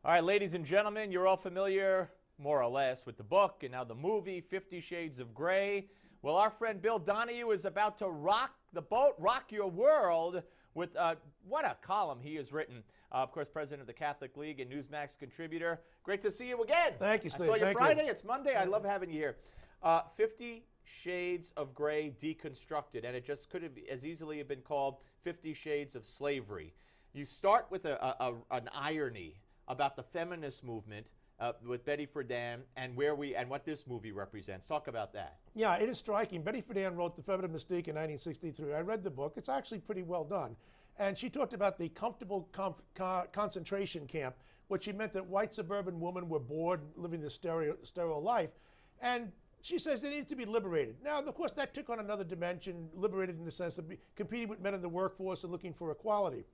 All right, ladies and gentlemen, you're all familiar, more or less, with the book and now the movie, 50 Shades of Grey. Well, our friend Bill Donohue is about to rock the boat, rock your world with what a column he has written. Of course, president of the Catholic League and Newsmax contributor. Great to see you again. Thank you, Steve. I saw you Thank Friday. you. It's Monday. I love having you here. 50 Shades of Grey Deconstructed, and it just could have as easily have been called 50 Shades of Slavery. You start with an irony about the feminist movement with Betty Friedan and what this movie represents. Talk about that. Yeah, it is striking. Betty Friedan wrote The Feminine Mystique in 1963. I read the book. It's actually pretty well done. And she talked about the comfortable concentration camp, which she meant that white suburban women were bored living this sterile life. And she says they needed to be liberated. Now, of course, that took on another dimension, liberated in the sense of competing with men in the workforce and looking for equality.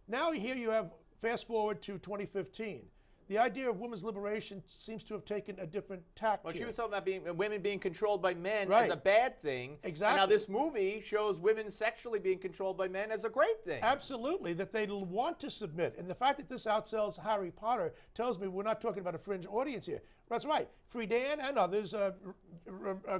Now here you have, fast forward to 2015. The idea of women's liberation seems to have taken a different tack. Well, she was talking about women being controlled by men right. as a bad thing. Exactly. And now this movie shows women sexually being controlled by men as a great thing. Absolutely, that they want to submit. And the fact that this outsells Harry Potter tells me we're not talking about a fringe audience here. That's right. Friedan and others,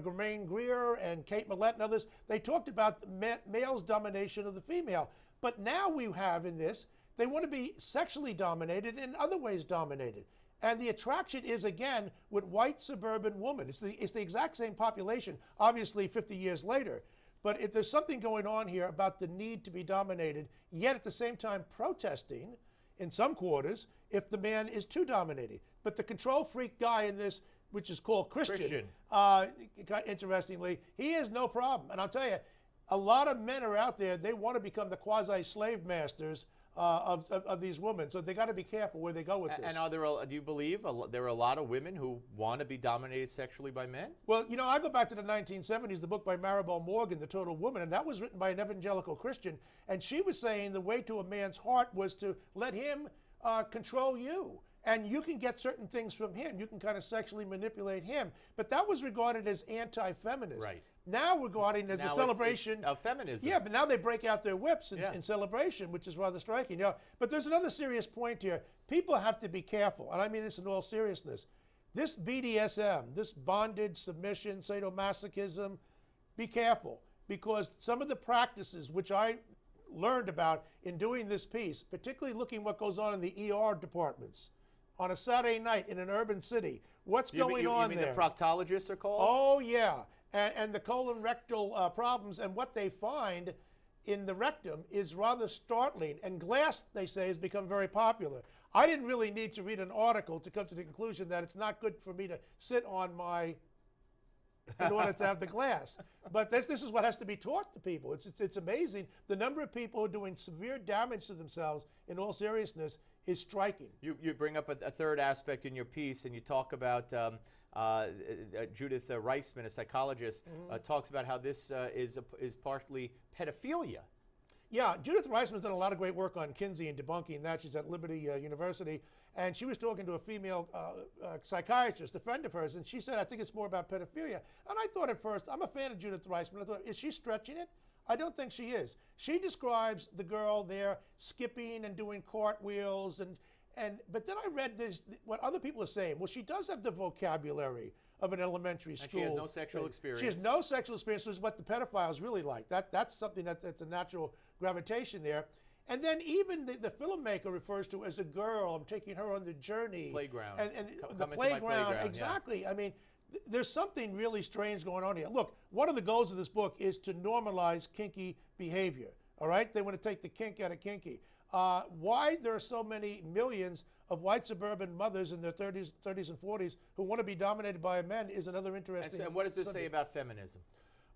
Germaine Greer and Kate Millett and others, they talked about the male's domination of the female. But now we have in this, they want to be sexually dominated and in other ways dominated. And the attraction is, again, with white suburban women. It's the exact same population, obviously 50 years later. But there's something going on here about the need to be dominated, yet at the same time protesting in some quarters if the man is too dominated. But the control freak guy in this, which is called Christian. Interestingly, he has no problem. And I'll tell you, a lot of men are out there, they want to become the quasi-slave masters of these women. So they got to be careful where they go with this. And do you believe there are a lot of women who want to be dominated sexually by men? Well, you know, I go back to the 1970s, the book by Maribel Morgan, The Total Woman, and that was written by an evangelical Christian. And she was saying the way to a man's heart was to let him control you. And you can get certain things from him. You can kind of sexually manipulate him. But that was regarded as anti-feminist. Right. Now regarded as a celebration of feminism. Yeah, but now they break out their whips in celebration, which is rather striking. You know, but there's another serious point here. People have to be careful, and I mean this in all seriousness. This BDSM, this bondage, submission, sadomasochism, be careful, because some of the practices which I learned about in doing this piece, particularly looking what goes on in the ER departments, on a Saturday night in an urban city. What's going on there? You mean the proctologists are called? Oh, yeah. And the colon rectal problems, and what they find in the rectum is rather startling. And glass, they say, has become very popular. I didn't really need to read an article to come to the conclusion that it's not good for me to sit on my in order to have the glass. But this is what has to be taught to people. It's amazing. The number of people who are doing severe damage to themselves, in all seriousness, is striking. You bring up a third aspect in your piece, and you talk about Judith Reisman, a psychologist, talks about how this is partly pedophilia. Yeah, Judith Reisman's done a lot of great work on Kinsey and debunking that. She's at Liberty University, and she was talking to a female psychiatrist, a friend of hers, and she said, I think it's more about pedophilia. And I thought at first, I'm a fan of Judith Reisman. I thought, is she stretching it? I don't think she is. She describes the girl there skipping and doing cartwheels, but then I read this, what other people are saying. Well, she does have the vocabulary of an elementary school. And she has no sexual experience. She has no sexual experience, which is what the pedophiles really like. That's something that's a natural gravitation there. And then even the filmmaker refers to as a girl. I'm taking her on the journey. Playground. And the playground, exactly. Yeah. I mean, there's something really strange going on here. Look, one of the goals of this book is to normalize kinky behavior. All right? They want to take the kink out of kinky. Why there are so many millions of white suburban mothers in their 30s and 40s who want to be dominated by men is another interesting And what does this say about feminism?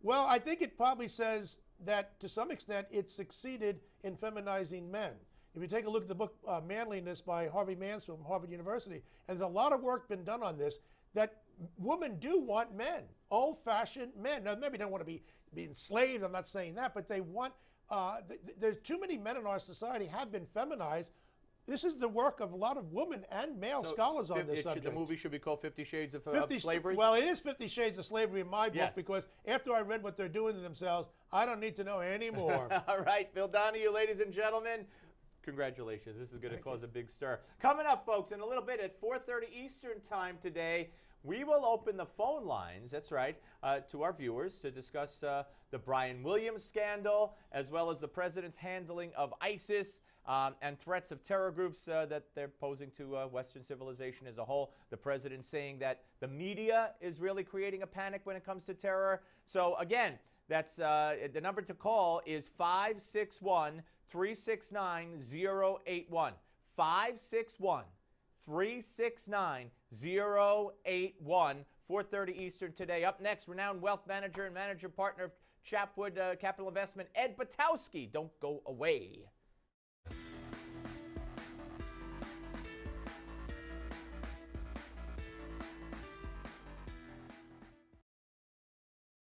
Well, I think it probably says that to some extent it succeeded in feminizing men. If you take a look at the book Manliness by Harvey Mansfield from Harvard University, and there's a lot of work been done on this, that women do want men, old-fashioned men. Now, maybe they don't want to be enslaved, I'm not saying that, but they want, there's too many men in our society have been feminized. This is the work of a lot of women and male scholars on this subject. The movie should be called 50 Shades of Slavery? Well, it is 50 Shades of Slavery in my book, because after I read what they're doing to themselves, I don't need to know any more. All right, Bill Donohue, ladies and gentlemen. Congratulations. This is going to cause a big stir. Coming up, folks, in a little bit at 4:30 Eastern Time today, we will open the phone lines, that's right, to our viewers to discuss the Brian Williams scandal, as well as the president's handling of ISIS and threats of terror groups that they're posing to Western civilization as a whole. The president saying that the media is really creating a panic when it comes to terror. So, again, that's the number to call is 561-369-081. 561-369-081. 4:30 Eastern today. Up next, renowned wealth manager and manager partner of Chapwood Capital Investment, Ed Batowski. Don't go away.